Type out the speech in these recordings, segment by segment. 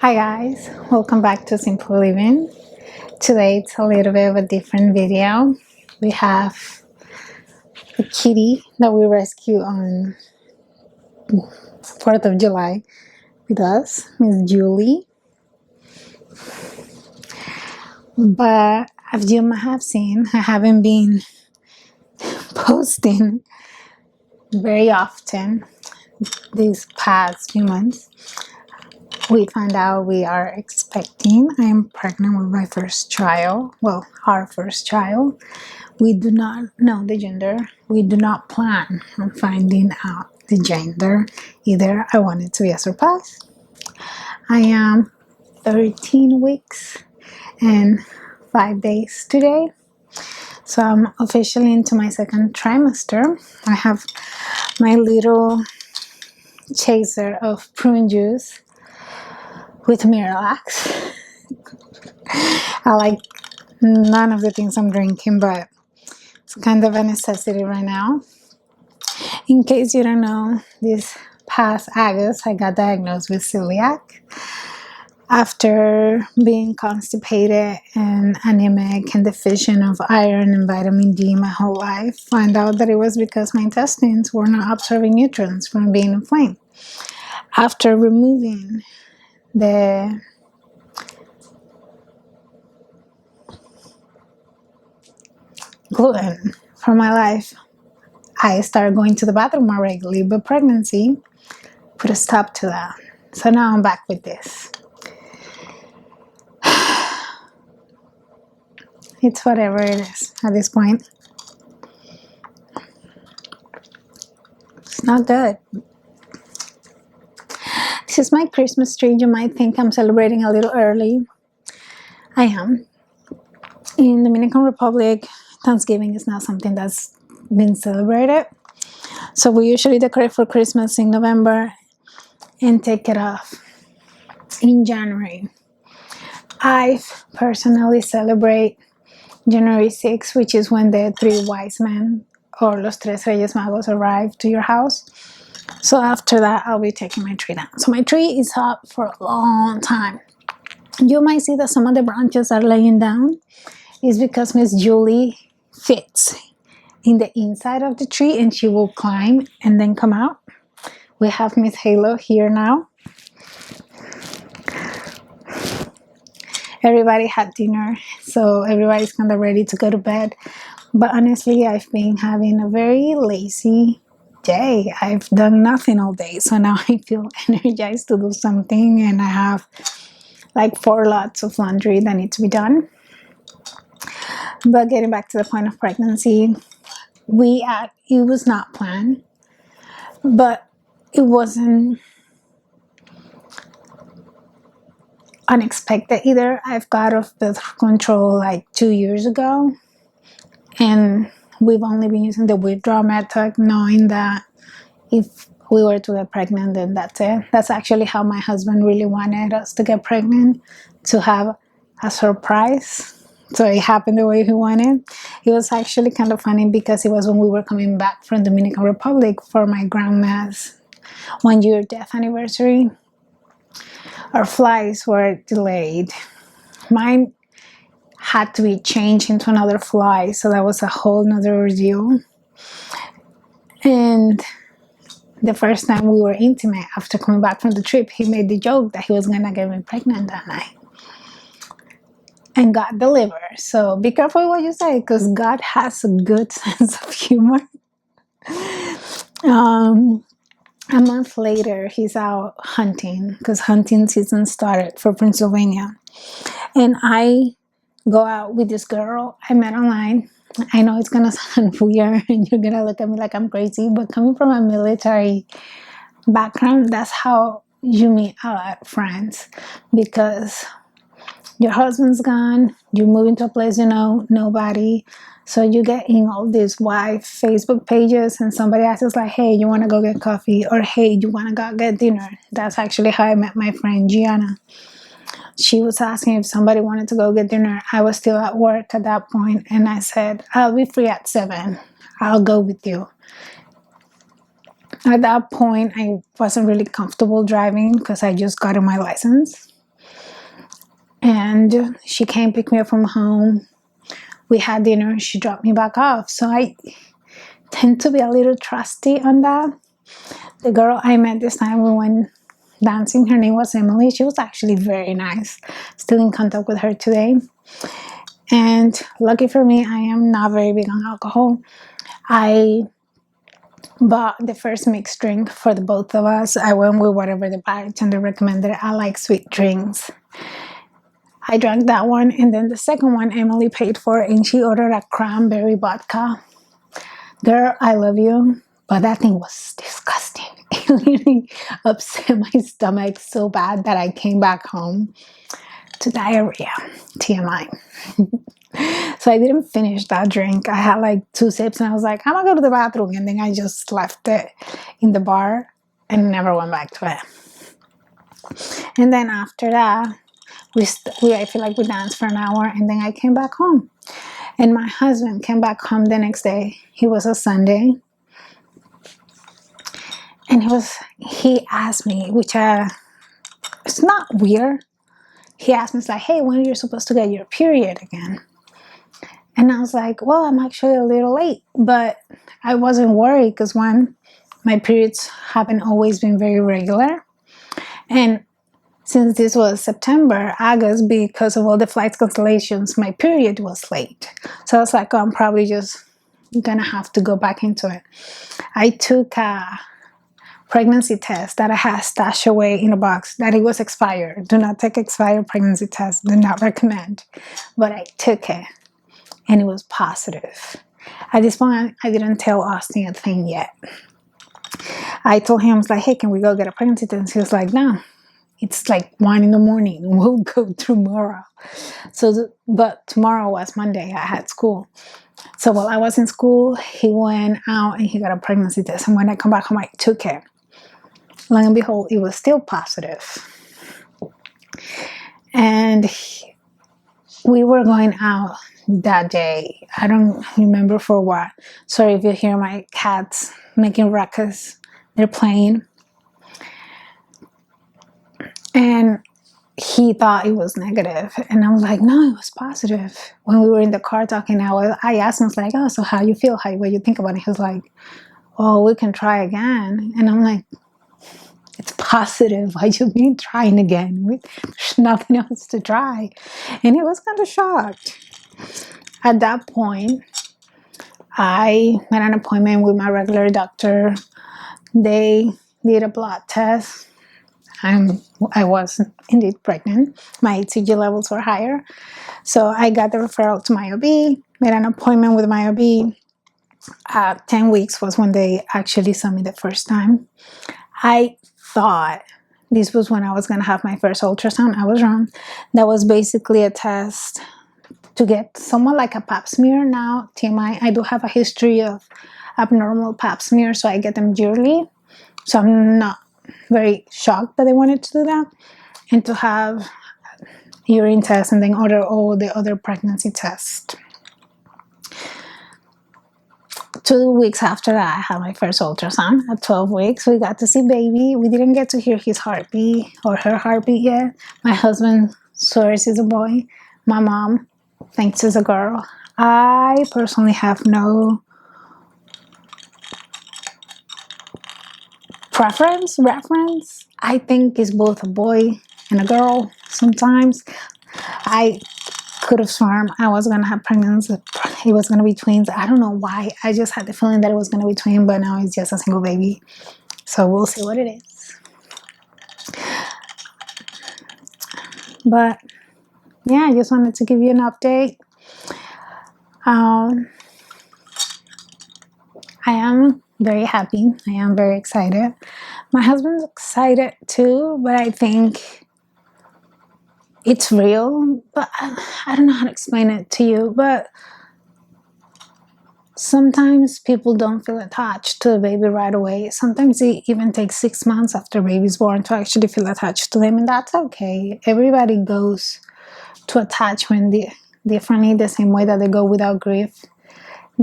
Hi guys, welcome back to Simple Living. Today it's a little bit of a different video. We have a kitty that we rescued on 4th of July with us, Miss Julie. But as you might have seen, I haven't been posting very often these past few months. We found out we are expecting. I am pregnant with my first child. Well, our first child. We do not know the gender. We do not plan on finding out the gender either. I want it to be a surprise. I am 13 weeks and 5 days today. So I'm officially into my second trimester. I have my little chaser of prune juice with Miralax. I like none of the things I'm drinking, but it's kind of a necessity right now. In case you don't know, this past August I got diagnosed with celiac. After being constipated and anemic and deficient of iron and vitamin D my whole life, found out that it was because my intestines were not absorbing nutrients from being inflamed. After removing the gluten from my life, I started going to the bathroom more regularly, but pregnancy put a stop to that. So now I'm back with this. It's whatever it is at this point. It's not good. This is my Christmas tree. You might think I'm celebrating a little early. I am. In Dominican Republic, Thanksgiving is not something that's been celebrated. So we usually decorate for Christmas in November and take it off in January. I personally celebrate January 6th, which is when the three wise men or los tres reyes magos arrive to your house. So after that, I'll be taking my tree down. So my tree is up for a long time. You might see that some of the branches are laying down. It's because Miss Julie fits in the inside of the tree and she will climb and then come out. We have Miss Halo here now. Everybody had dinner, so everybody's kind of ready to go to bed. But honestly, I've been having a very lazy day. I've done nothing all day, so now I feel energized to do something, and I have like 4 lots of laundry that need to be done. But getting back to the point of pregnancy, it was not planned, but it wasn't unexpected either. I've got off birth control like 2 years ago, and we've only been using the withdrawal method, knowing that if we were to get pregnant, then that's it. That's actually how my husband really wanted us to get pregnant, to have a surprise. So it happened the way he wanted. It was actually kind of funny because it was when we were coming back from Dominican Republic for my grandma's 1-year death anniversary. Our flights were delayed. Mine had to be changed into another flight, so that was a whole nother ordeal. And the first time we were intimate after coming back from the trip, he made the joke that he was gonna get me pregnant that night. And God delivered. So be careful what you say, because God has a good sense of humor. A month later, he's out hunting because hunting season started for Pennsylvania. And I go out with this girl I met online. I know it's gonna sound weird and you're gonna look at me like I'm crazy, but coming from a military background, that's how you meet a lot of friends, because your husband's gone, you move into a place you know nobody, so you get in all these wife Facebook pages and somebody asks like, hey, you want to go get coffee, or hey, you want to go get dinner. That's actually how I met my friend Gianna. She was asking if somebody wanted to go get dinner. I was still at work at that point, and I said, I'll be free at 7. I'll go with you. At that point, I wasn't really comfortable driving because I just got my license. and she came pick me up from home. We had dinner, she dropped me back off. So I tend to be a little trusty on that. The girl I met this time, we went dancing, her name was Emily. She was actually very nice. Still in contact with her today. And lucky for me, I am not very big on alcohol. I bought the first mixed drink for the both of us. I went with whatever the bartender recommended. I like sweet drinks. I drank that one, and then the second one Emily paid for, and she ordered a cranberry vodka. Girl, I love you, but that thing was disgusting. It really upset my stomach so bad that I came back home to diarrhea. TMI. So I didn't finish that drink. I had like 2 sips and I was like, I'm gonna go to the bathroom. And then I just left it in the bar and never went back to it. And then after that, I feel like we danced for an hour and then I came back home. And my husband came back home the next day. It was a Sunday. And he asked me, which it's not weird. He asked me, it's like, hey, when are you supposed to get your period again? And I was like, well, I'm actually a little late, but I wasn't worried because one, my periods haven't always been very regular. And since this was September, August, because of all the flight cancellations, my period was late. So I was like, oh, I'm probably just gonna have to go back into it. I took a pregnancy test that I had stashed away in a box that it was expired. Do not take expired pregnancy tests. Do not recommend. But I took it. And it was positive. At this point, I didn't tell Austin a thing yet. I told him, I was like, hey, can we go get a pregnancy test? He was like, no, it's like 1 a.m. We'll go tomorrow. But tomorrow was Monday. I had school. So while I was in school, he went out and he got a pregnancy test. And when I come back home, I took it. Lo and behold, it was still positive. And we were going out that day. I don't remember for what. Sorry if you hear my cats making ruckus. They're playing. And he thought it was negative. And I was like, no, it was positive. When we were in the car talking, I asked him, I was like, oh, so how you feel? What you think about it? He was like, oh, we can try again. And I'm like, it's positive. Why you mean trying again? There's nothing else to try. And he was kind of shocked. At that point, I made an appointment with my regular doctor. They did a blood test. I was indeed pregnant. My HCG levels were higher. So I got the referral to my OB, made an appointment with my OB. 10 weeks was when they actually saw me the first time. I thought this was when I was going to have my first ultrasound. I was wrong. That was basically a test to get somewhat like a pap smear. Now, TMI, I do have a history of abnormal pap smears, so I get them yearly. So I'm not very shocked that they wanted to do that. And to have urine tests and then all the other pregnancy tests. 2 weeks after that, I had my first ultrasound at 12 weeks. We got to see baby. We didn't get to hear his heartbeat or her heartbeat yet. My husband swears he's a boy. My mom thinks it's a girl. I personally have no reference. I think it's both a boy and a girl sometimes. I could have sworn I was going to have pregnancy. It was going to be twins. I don't know why. I just had the feeling that it was going to be twin, but now it's just a single baby. So we'll see what it is. But yeah, I just wanted to give you an update. I am very happy. I am very excited. My husband's excited too, but I think it's real. But I don't know how to explain it to you. But sometimes people don't feel attached to the baby right away. Sometimes it even takes 6 months after baby's born to actually feel attached to them, and that's okay. Everybody goes to attachment differently, the same way that they go without grief.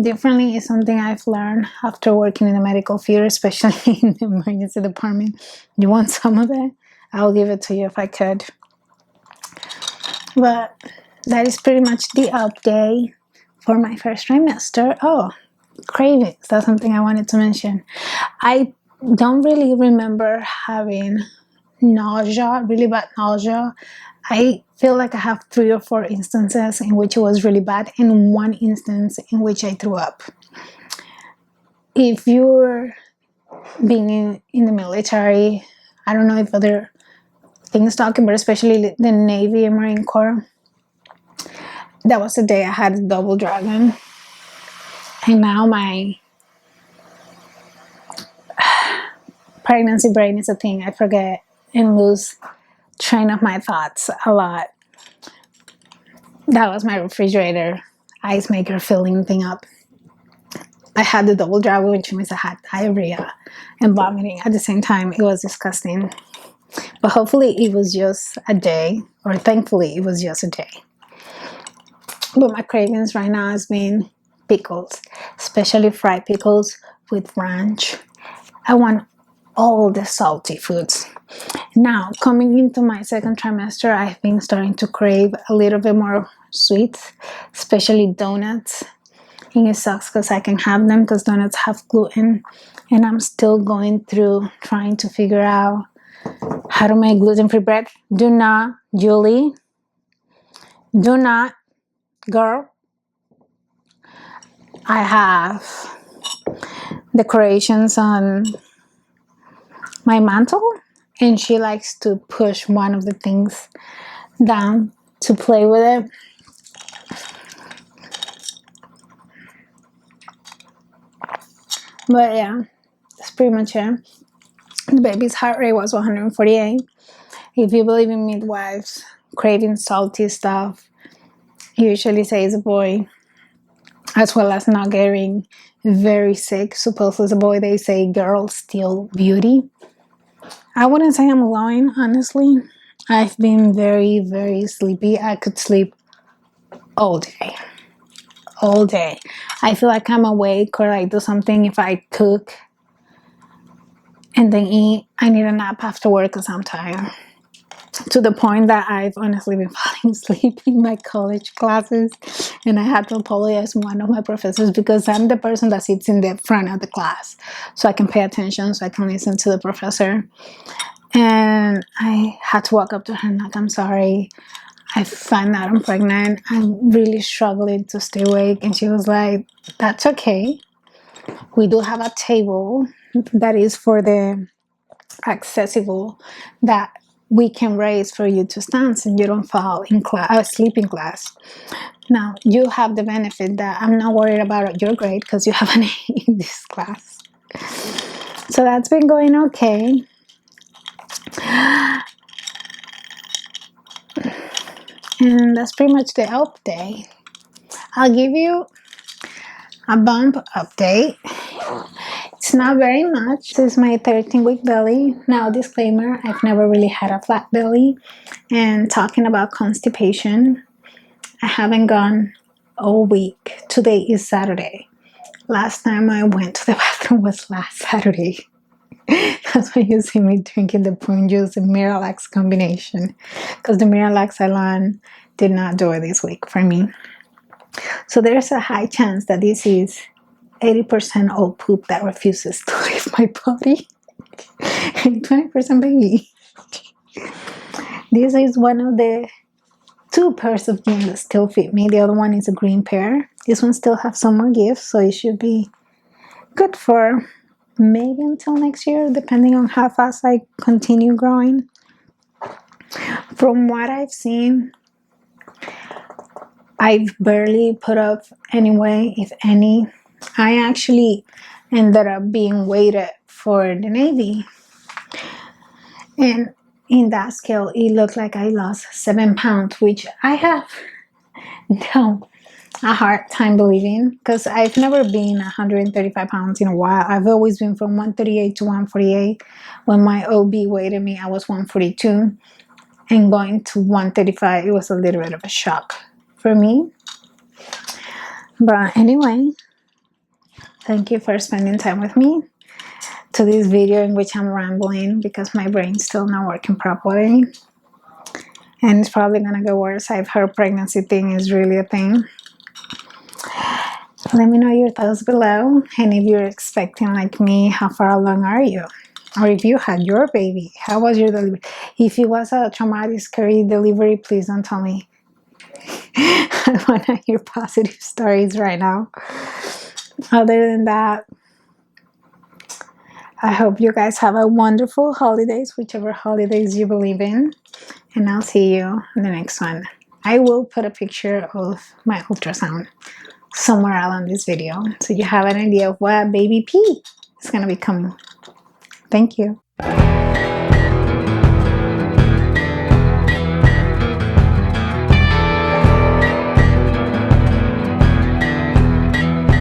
Differently is something I've learned after working in the medical field, especially in the emergency department. You want some of it? I'll give it to you if I could. But that is pretty much the update for my first trimester. Oh, cravings. That's something I wanted to mention. I don't really remember having nausea, really bad nausea. I feel like I have 3 or 4 instances in which it was really bad, and one instance in which I threw up. If you're being in the military, I don't know if other things talking, but especially the Navy and Marine Corps, that was the day I had a double dragon. And now my pregnancy brain is a thing. I forget and lose train of my thoughts a lot. That was my refrigerator ice maker filling thing up. I had the double dragon, which means I had diarrhea and vomiting at the same time. It was disgusting. But hopefully it was just a day, or thankfully it was just a day. But my cravings right now has been pickles, especially fried pickles with ranch. I want all the salty foods. Now, coming into my second trimester, I've been starting to crave a little bit more sweets, especially donuts. And it sucks because I can have them because donuts have gluten. And I'm still going through trying to figure out how to make gluten-free bread. Do not, Julie, do not, girl. I have decorations on my mantle, and she likes to push one of the things down to play with it. But yeah, that's pretty much it. The baby's heart rate was 148. If you believe in midwives craving salty stuff, usually say it's a boy, as well as not getting very sick. Supposedly it's a boy. They say girls steal beauty. I wouldn't say I'm lying, honestly. I've been very, very sleepy. I could sleep all day. All day. I feel like I'm awake or I do something. If I cook and then eat, I need a nap after work because I'm tired. To the point that I've honestly been falling asleep in my college classes, and I had to apologize to one of my professors because I'm the person that sits in the front of the class, so I can pay attention, so I can listen to the professor. And I had to walk up to her and like, I'm sorry, I find out I'm pregnant. I'm really struggling to stay awake. And she was like, that's okay. We do have a table that is for the accessible that we can raise for you to stand so you don't fall in class, sleep in class. Now, you have the benefit that I'm not worried about your grade because you have an A in this class. So that's been going okay. And that's pretty much the update. I'll give you a bump update. It's not very much. This is my 13-week belly. Now, disclaimer, I've never really had a flat belly. And talking about constipation, I haven't gone all week. Today is Saturday. Last time I went to the bathroom was last Saturday. That's why you see me drinking the prune juice and Miralax combination. Because the Miralax Elan did not do it this week for me. So there's a high chance that this is 80% old poop that refuses to leave my body. And 20% baby. This is one of the 2 pairs of jeans that still fit me. The other one is a green pair. This one still has some more gifts, so it should be good for maybe until next year, depending on how fast I continue growing. From what I've seen, I've barely put up any weight, if any. I actually ended up being weighted for the Navy. And in that scale, it looked like I lost 7 pounds, which I have no a hard time believing because I've never been 135 pounds in a while. I've always been from 138 to 148. When my OB weighed me, I was 142. And going to 135, it was a little bit of a shock for me. But anyway, thank you for spending time with me to this video in which I'm rambling because my brain's still not working properly. and it's probably gonna get worse. I've heard pregnancy thing is really a thing. Let me know your thoughts below, and if you're expecting like me, how far along are you? Or if you had your baby, how was your delivery? If it was a traumatic, scary delivery, please don't tell me. I want to hear positive stories right now. Other than that, I hope you guys have a wonderful holidays, whichever holidays you believe in, and I'll see you in the next one. I will put a picture of my ultrasound somewhere along this video so you have an idea of what baby P is going to be coming. Thank you.